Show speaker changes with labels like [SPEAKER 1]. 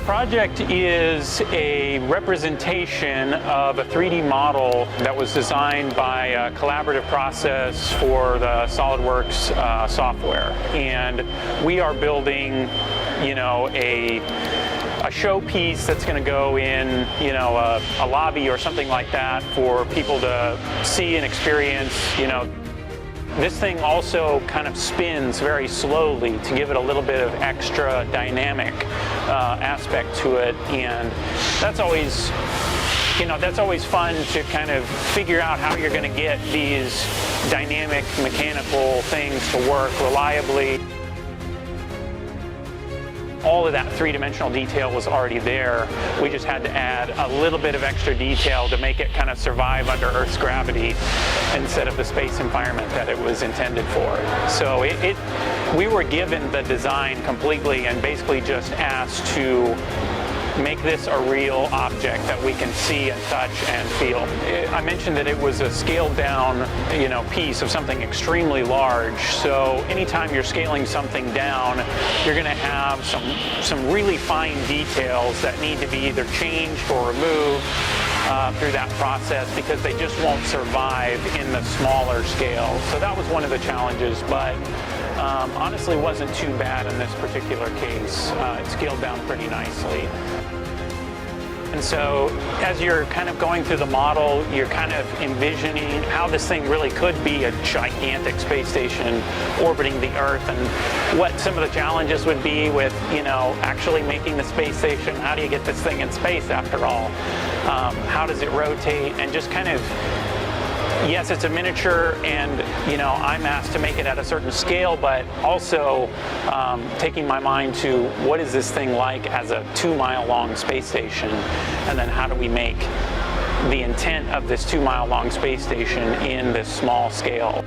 [SPEAKER 1] project is a representation of a 3D model that was designed by a collaborative process for the SOLIDWORKS software. And we are building, a showpiece that's going to go in, a lobby or something like that for people to see and experience, This thing also kind of spins very slowly to give it a little bit of extra dynamic aspect to it, and that's always fun to kind of figure out how you're going to get these dynamic mechanical things to work reliably. All of that three-dimensional detail was already there. We just had to add a little bit of extra detail to make it kind of survive under Earth's gravity instead of the space environment that it was intended for. So we were given the design completely and basically just asked to make this a real object that we can see and touch and feel. I mentioned that it was a scaled down, piece of something extremely large. So anytime you're scaling something down, you're going to have some really fine details that need to be either changed or removed through that process because they just won't survive in the smaller scale. So that was one of the challenges, but honestly wasn't too bad in this particular case. It scaled down pretty nicely. And so as you're kind of going through the model, you're kind of envisioning how this thing really could be a gigantic space station orbiting the Earth, and what some of the challenges would be with, actually making the space station. How do you get this thing in space after all? How does it rotate? And just kind of, yes, it's a miniature, and I'm asked to make it at a certain scale, but also taking my mind to what is this thing like as a 2-mile-long space station, and then how do we make the intent of this 2-mile-long space station in this small scale.